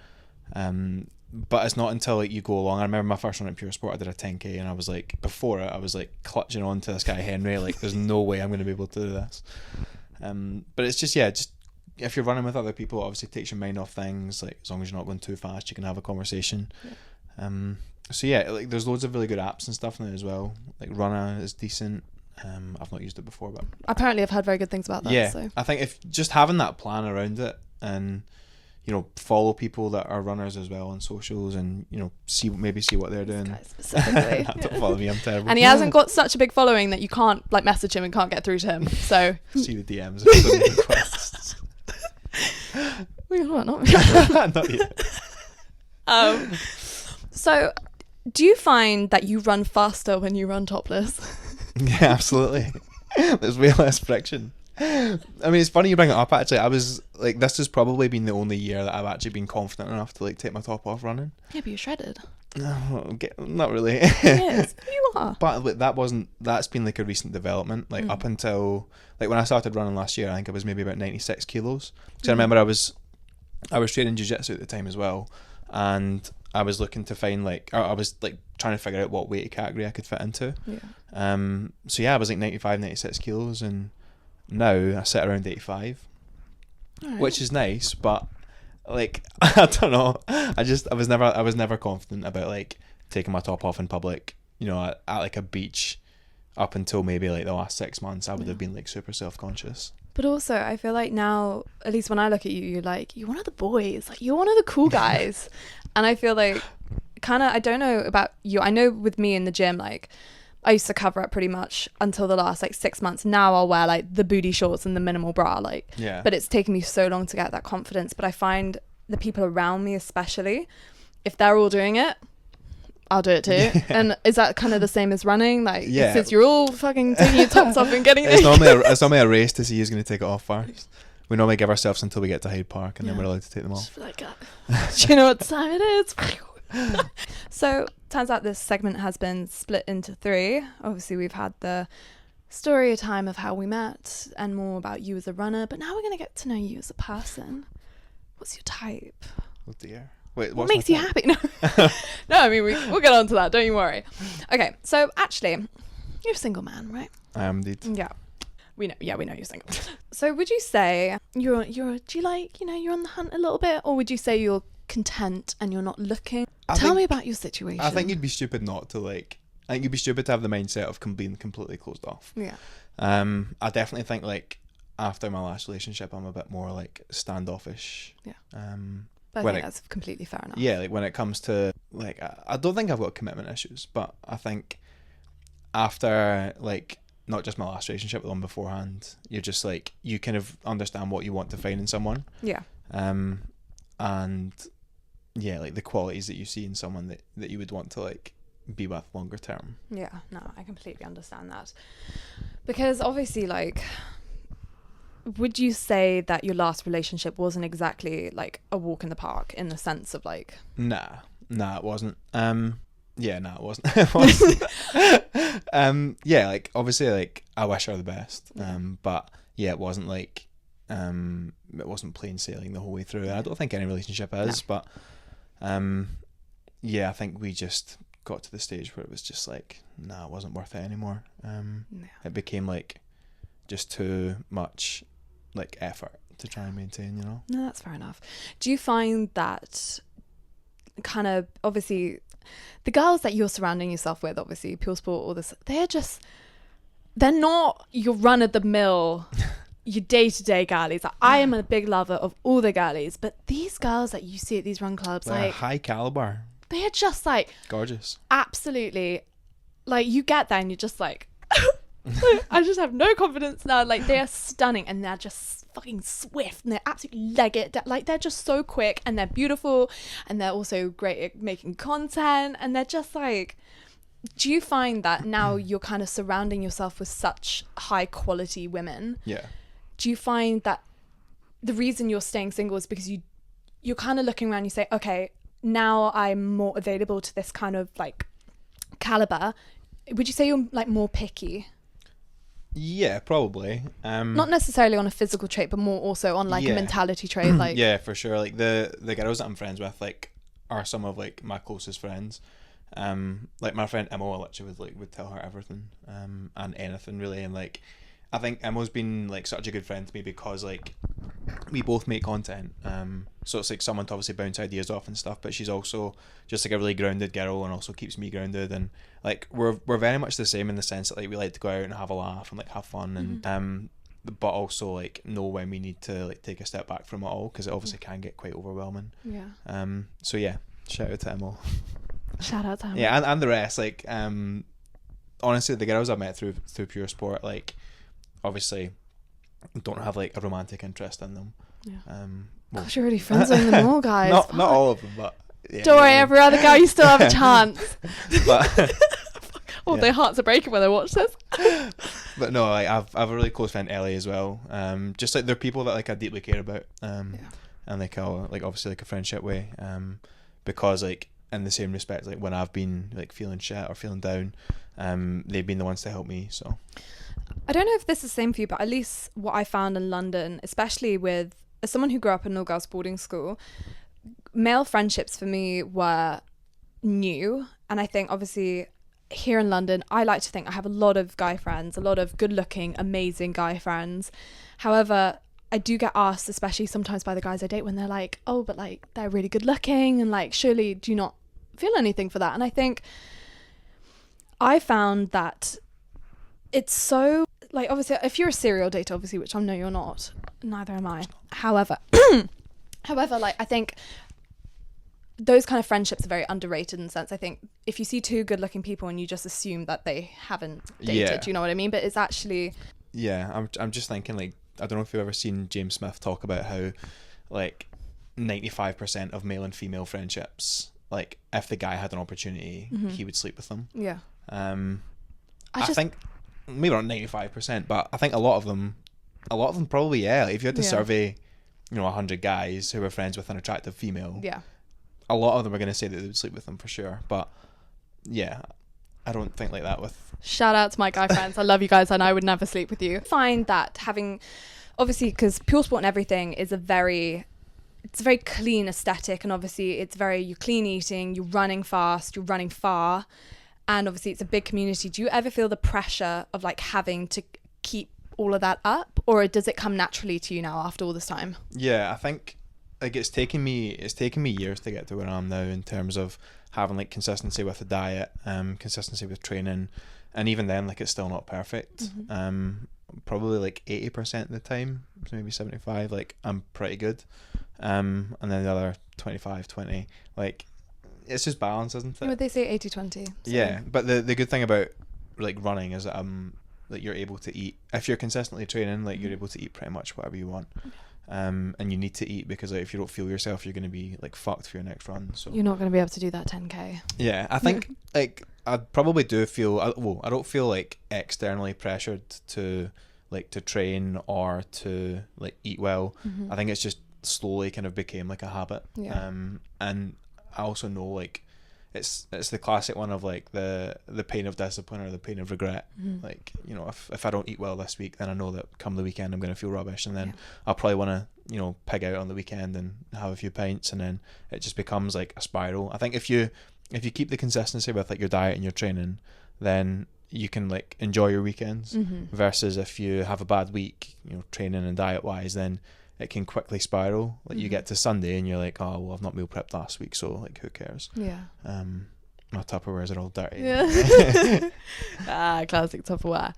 But it's not until like you go along. I remember my first run at Puresport, I did a 10k and I was like, before it I was like clutching on to this guy Henry, like there's no way I'm going to be able to do this. But it's just if you're running with other people, it obviously takes your mind off things. Like as long as you're not going too fast, you can have a conversation. So yeah, like there's loads of really good apps and stuff now as well. Like Runner is decent. I've not used it before, but apparently I've heard very good things about that. Yeah, so. I think if just having that plan around it and, you know, follow people that are runners as well on socials and, you know, see what they're doing. Specifically. Don't follow me, I'm terrible. And he hasn't got such a big following that you can't like message him and can't get through to him. So see the DMs if there's requests. Not yet. So do you find that you run faster when you run topless? Yeah, absolutely. There's way less friction. I mean, it's funny you bring it up. Actually, I was like, this has probably been the only year that I've actually been confident enough to like take my top off running. Yeah, but you're shredded. No, not really. Yes, you are. But like, that's been like a recent development. Like up until like when I started running last year, I think I was maybe about 96 kilos. So I remember I was training jiu-jitsu at the time as well, and I was looking to find I was like trying to figure out what weight category I could fit into. Yeah. So yeah, I was like 95, 96 kilos, and now I sit around 85, which is nice, but like I don't know, I was never confident about like taking my top off in public, you know, at like a beach. Up until maybe like the last 6 months, I would have been like super self-conscious. But also I feel like now, at least when I look at you, you're one of the boys, like you're one of the cool guys. And I feel like kind of, I don't know about you, I know with me in the gym, like I used to cover up pretty much until the last like 6 months. Now I'll wear like the booty shorts and the minimal bra, like, yeah. But it's taken me so long to get that confidence. But I find the people around me, especially, if they're all doing it, I'll do it too. And is that kind of the same as running? Like, yeah, since you're all fucking taking your tops off and getting it's normally a race to see who's going to take it off first. We normally give ourselves until we get to Hyde Park, and then we're allowed to take them off. Like, do you know what time it is? So turns out this segment has been split into 3. Obviously we've had the story time of how we met and more about you as a runner, but now we're going to get to know you as a person. What's your type? Oh dear. Wait, what makes you happy? No, I mean we'll get on to that, don't you worry. Okay, so actually you're a single man, right? I am indeed. Yeah, we know you're single. So would you say do you like, you know, you're on the hunt a little bit, or would you say you're content and you're not looking? Tell me about your situation. I think you'd be stupid not to like. I think you'd be stupid to have the mindset of being completely closed off. Yeah. I definitely think like after my last relationship, I'm a bit more like standoffish. Yeah. But I think that's completely fair enough. Yeah, like when it comes to like, I don't think I've got commitment issues, but I think after like not just my last relationship, but the one beforehand, you're just like, you kind of understand what you want to find in someone. Yeah. And yeah, like the qualities that you see in someone that you would want to like be with longer term. Yeah, no, I completely understand that. Because obviously, like, would you say that your last relationship wasn't exactly like a walk in the park in the sense of like... Nah, it wasn't. Yeah, no, it wasn't. It wasn't. Yeah, like obviously, like I wish her the best. But yeah, it wasn't like it wasn't plain sailing the whole way through. And I don't think any relationship is, but yeah, I think we just got to the stage where it was just like, nah, it wasn't worth it anymore. It became like just too much like effort to try and maintain, you know. No, that's fair enough. Do you find that kind of, obviously the girls that you're surrounding yourself with, obviously Puresport, all this, they're not your run-of-the-mill your day-to-day girlies. Like, I am a big lover of all the girlies, but these girls that you see at these run clubs, they're like high caliber. They are just like gorgeous. Absolutely. Like, you get there and you're just like, I just have no confidence now. Like, they are stunning and they're just fucking swift and they're absolutely leg it. Like, they're just so quick and they're beautiful and they're also great at making content, and they're just like, do you find that now you're kind of surrounding yourself with such high quality women? Yeah. Do you find that the reason you're staying single is because you're kind of looking around, you say, okay, now I'm more available to this kind of like caliber? Would you say you're like more picky? Yeah, probably. Not necessarily on a physical trait, but more also on like a mentality trait. Like, yeah, for sure. Like the girls that I'm friends with, like, are some of like my closest friends. Like my friend Emma, I literally would tell her everything, and anything really. And like, I think Emma's been like such a good friend to me because like we both make content. So it's like someone to obviously bounce ideas off and stuff, but she's also just like a really grounded girl and also keeps me grounded. And like we're very much the same in the sense that like we like to go out and have a laugh and like have fun, and but also like know when we need to like take a step back from it all, because it obviously can get quite overwhelming. Yeah. So yeah, shout out to Emma. Shout out to Emma. Yeah, and the rest. Like, honestly, the girls I've met through Puresport, like, obviously don't have like a romantic interest in them. Yeah. Well, Gosh, you're already friends with them all, guys. not all of them, but yeah, don't worry, every other girl, you still have a chance. But their hearts are breaking when they watch this. But no, like I've a really close friend, Ellie, as well. Just like they're people that like I deeply care about. And like I'll like obviously like a friendship way. Because like in the same respect, like when I've been like feeling shit or feeling down, they've been the ones to help me. So I don't know if this is the same for you, but at least what I found in London, especially as someone who grew up in an all-girls boarding school, male friendships for me were new. And I think obviously here in London, I like to think I have a lot of guy friends, a lot of good-looking, amazing guy friends. However, I do get asked, especially sometimes by the guys I date, when they're like, oh, but like they're really good looking, and like, surely do you not feel anything for that? And I think I found that it's so like, obviously if you're a serial dater, obviously, which I know you're not, neither am I. However, like I think those kind of friendships are very underrated in the sense, I think if you see two good looking people and you just assume that they haven't dated, do you know what I mean? But it's actually, I'm just thinking, like, I don't know if you've ever seen James Smith talk about how like 95% of male and female friendships, like if the guy had an opportunity, he would sleep with them. Yeah. I think maybe not 95%, but I think a lot of them probably, yeah. If you had to survey, 100 guys who were friends with an attractive female, a lot of them are going to say that they would sleep with them for sure. But yeah, I don't think like that with... Shout out to my guy friends. I love you guys and I would never sleep with you. I find that having, obviously, because Puresport and everything is it's a very clean aesthetic, and obviously you're clean eating, you're running fast, you're running far, and obviously it's a big community. Do you ever feel the pressure of like having to keep all of that up, or does it come naturally to you now after all this time? Yeah, I think like it's taken me years to get to where I am now in terms of having like consistency with the diet, consistency with training, and even then like it's still not perfect. Probably like 80% of the time, maybe 75, like I'm pretty good, and then the other 25-20, like it's just balance, isn't it? Would they say 80-20? So. Yeah, but the good thing about like running is that you're able to eat, if you're consistently training, like you're able to eat pretty much whatever you want. And you need to eat because like, if you don't feel yourself, you're going to be like fucked for your next run. So you're not going to be able to do that 10k. Yeah, I think like I probably do feel, I don't feel like externally pressured to train or to like eat well. I think it's just slowly kind of became like a habit. And I also know like it's the classic one of like the pain of discipline or the pain of regret. Like, if I don't eat well this week, then I know that come the weekend I'm going to feel rubbish, and then I'll probably want to pig out on the weekend and have a few pints, and then it just becomes like a spiral. I think if you keep the consistency with like your diet and your training, then you can like enjoy your weekends, versus if you have a bad week, training and diet wise, then it can quickly spiral. Like you get to Sunday and you're like, oh well, I've not meal prepped last week, so like who cares? My Tupperwares are all dirty. Classic Tupperware.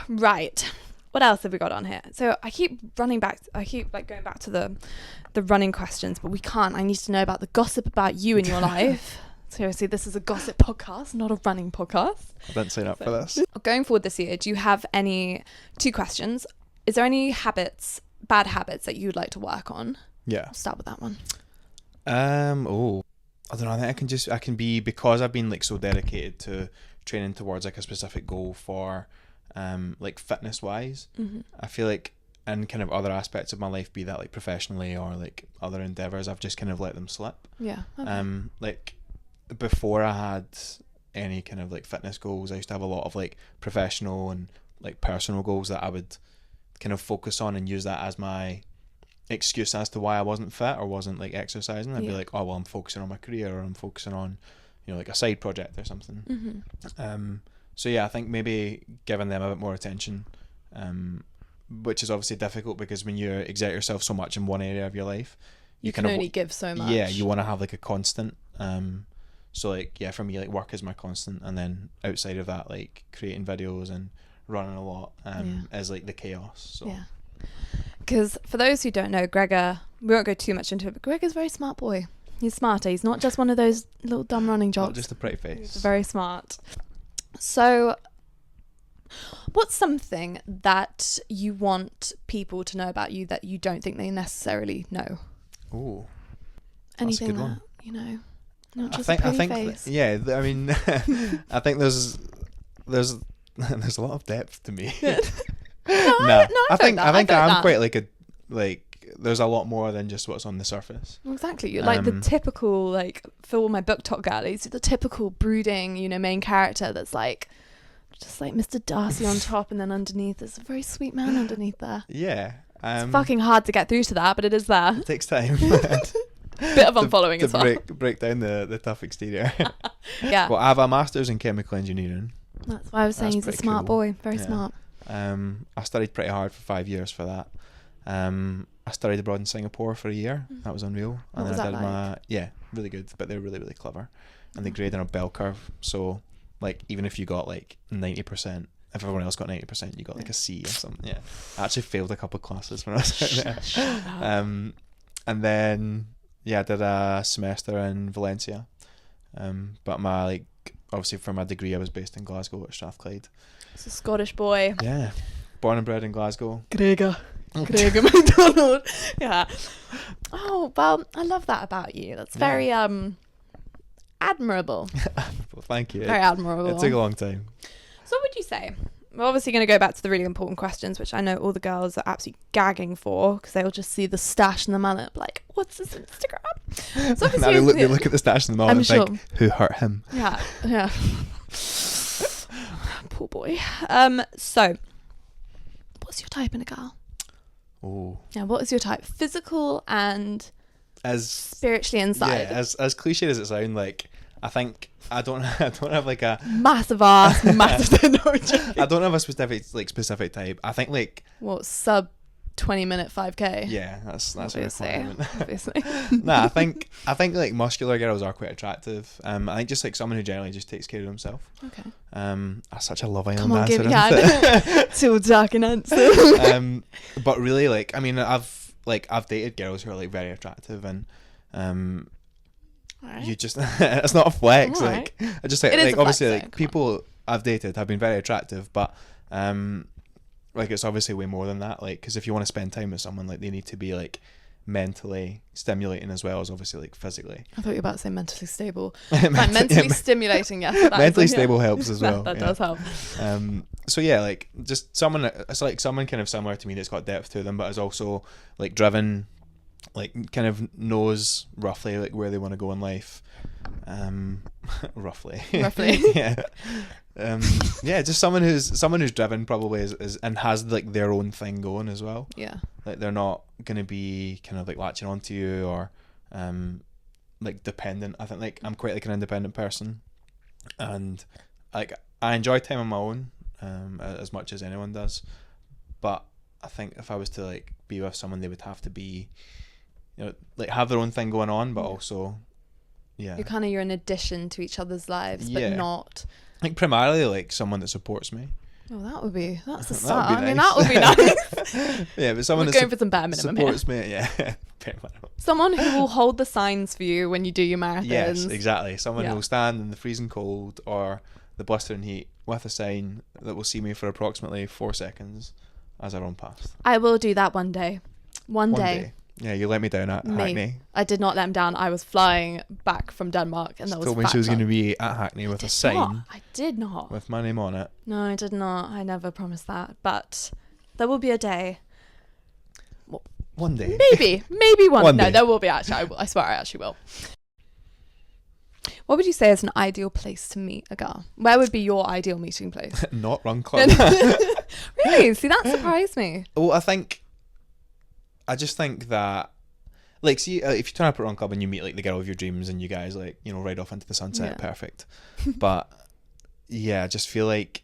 Right, what else have we got on here? So I keep going back to the running questions, but we can't. I need to know about the gossip about you and your life. Seriously, this is a gossip podcast, not a running podcast. I didn't sign up for this. Going forward this year, do you have two questions? Is there any bad habits that you'd like to work on? Yeah. I'll start with that one. I don't know. I think I can be, because I've been like so dedicated to training towards like a specific goal for like fitness wise. Mm-hmm. I feel like in kind of other aspects of my life, be that like professionally or like other endeavors, I've just kind of let them slip. Yeah. Okay. Like before I had any kind of like fitness goals, I used to have a lot of like professional and like personal goals that I would kind of focus on and use that as my excuse as to why I wasn't fit or wasn't like exercising. I'd be like, oh well, I'm focusing on my career, or I'm focusing on, you know, like a side project or something. Mm-hmm. So yeah, I think maybe giving them a bit more attention, which is obviously difficult because when you exert yourself so much in one area of your life, you can only give so much. Yeah, you want to have like a constant. So like, yeah, for me, like work is my constant, and then outside of that, like creating videos and running a lot is like the chaos. So yeah. Because for those who don't know, Gregor, we won't go too much into it, but Gregor's a very smart boy. He's smarter. He's not just one of those little dumb running jocks. Not just a pretty face. He's very smart. So what's something that you want people to know about you that you don't think they necessarily know? Ooh. Anything that's a good that, one. you know, not just a pretty face. Yeah, I mean, I think there's a lot of depth to me. I think I'm quite like there's a lot more than just what's on the surface. Well, exactly. You're like the typical, like, for all my book talk girlies, the typical brooding, you know, main character that's like just like Mr. Darcy on top, and then underneath there's a very sweet man underneath there. Yeah. It's fucking hard to get through to that, but it is there. It takes time. Bit of unfollowing as well. break down the tough exterior. Yeah. Well, I have a master's in chemical engineering. That's why I was saying he's a smart boy. Very smart. I studied pretty hard for 5 years for that. I studied abroad in Singapore for a year. That was unreal. And then I did really good, but they're really, really clever. And they grade on a bell curve. So like even if you got like 90%, if everyone else got 90%, you got like a C or something. Yeah. I actually failed a couple of classes when I was out there. And then I did a semester in Valencia. But obviously for my degree I was based in Glasgow at Strathclyde. It's a Scottish boy. Yeah. Born and bred in Glasgow. Gregor MacDonald. Yeah. Oh, well, I love that about you. That's very admirable. Thank you. Very admirable. It took a long time. So what would you say? We're obviously going to go back to the really important questions, which I know all the girls are absolutely gagging for, because they'll just see the stash and the mullet, like, what's this Instagram? So now they look at the stash and the mullet and think, who hurt him? Yeah. Poor boy. So, what's your type in a girl? Oh. Yeah, what is your type? Physical and spiritually inside. Yeah, as cliched as it sounds, like, I think I don't have like a massive ass, massive. No, I don't have a specific type. I think like what, sub 20-minute 5k. Yeah, that's obviously. Nah, I think like muscular girls are quite attractive. I think just like someone who generally just takes care of themselves. Okay. That's such a Love Island Come on, answer. Too dark an answer. But really, like, I mean, I've dated girls who are like very attractive, and right. You just it's not a flex. Right. Like I just like obviously flex, like people I've dated have been very attractive, but like it's obviously way more than that. Like, because if you want to spend time with someone, like they need to be like mentally stimulating as well as obviously like physically. I thought you were about to say mentally stable. Mentally stimulating, yes. Mentally stable helps as well. That does help. So yeah, like just someone, it's like someone kind of similar to me that's got depth to them, but is also like driven, like kind of knows roughly like where they want to go in life. Roughly. Yeah. Yeah, just someone who's driven probably is and has like their own thing going as well. Yeah. Like they're not gonna be kind of like latching onto you or like dependent. I think like I'm quite like an independent person, and like I enjoy time on my own as much as anyone does, but I think if I was to like be with someone, they would have to be, you know, like have their own thing going on, but also you're an addition to each other's lives, but not like primarily like someone that supports me. Oh, that's a That start. would be I mean, nice. that would be nice. Yeah, but someone We're that going for some bare minimum here. supports me. Yeah, bare minimum. Someone who will hold the signs for you when you do your marathons. Yes, exactly. Someone Yeah. who will stand in the freezing cold or the blistering heat with a sign that will see me for approximately 4 seconds as I run past. I will do that one day. One One day. day. Yeah, you let me down at Me. Hackney. I did not let him down. I was flying back from Denmark, and She that was told me she was going to be at Hackney with a sign I did not. with my name on it. No, I did not. I never promised that. But there will be a day. One day. Maybe one. One No, day. there will be actually. I swear I actually will. What would you say is an ideal place to meet a girl? Where would be your ideal meeting place? Not Run Club. Really? See, that surprised me. Well, I just think that, like, see, if you turn up at Run Club and you meet, like, the girl of your dreams and you guys, like, you know, ride off into the sunset, Yeah. perfect. But, yeah, I just feel like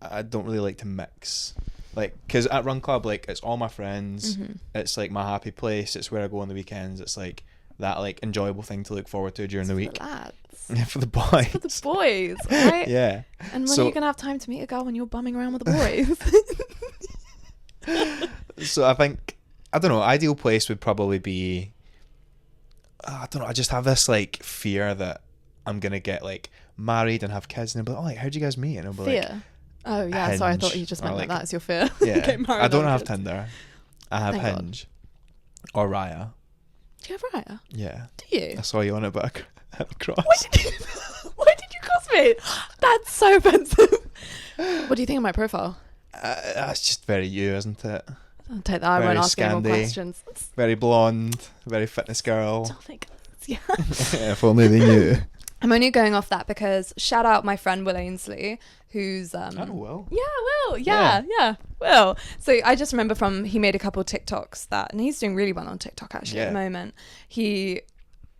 I don't really like to mix. Like, because at Run Club, like, it's all my friends. Mm-hmm. It's, like, my happy place. It's where I go on the weekends. It's, like, that, like, enjoyable thing to look forward to during the week. For the lads. Yeah, for the boys. For the boys, right? Yeah. And when So- are you going to have time to meet a girl when you're bumming around with the boys? So I think, I don't know, ideal place would probably be, I don't know, I just have this like fear that I'm going to get like married and have kids and they'll be like, oh, like, how'd you guys meet? And I'll be like, Fear. Oh, yeah. Sorry, I thought Hinge, you just or, meant like- that as your fear. yeah, Get married I don't and have kids. Tinder. I have Thank God. Hinge or Raya. Do you have Raya? Yeah. Do you? I saw you on it, but I crossed. Why did you cross me? That's so offensive. What do you think of my profile? That's just very you, isn't it? I'll take that. I Very won't ask any more Scandi. questions. Very blonde, very fitness girl. Don't think. Yeah. If only they knew. I'm only going off that because shout out my friend Will Ainsley, who's Oh, well. Yeah, Will. Yeah, Will. So I just remember he made a couple of TikToks and he's doing really well on TikTok actually at the Yeah. moment. He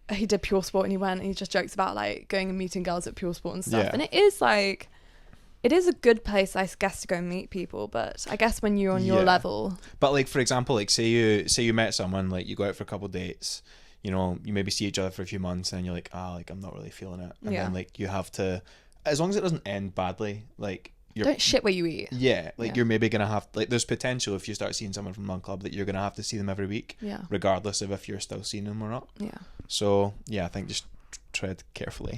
did Puresport and he went and he just jokes about like going and meeting girls at Puresport and stuff. Yeah. And it is a good place, I guess, to go and meet people. But I guess when you're on your Yeah. level, But like, for example, like say you met someone, like you go out for a couple of dates, you know, you maybe see each other for a few months and you're like, like I'm not really feeling it. And Yeah. then like you have to, as long as it doesn't end badly, like you're, don't shit where you eat. yeah, like Yeah. you're maybe going to have, like there's potential if you start seeing someone from Run Club that you're going to have to see them every week, Yeah. regardless of if you're still seeing them or not. Yeah. So yeah, I think just tread carefully.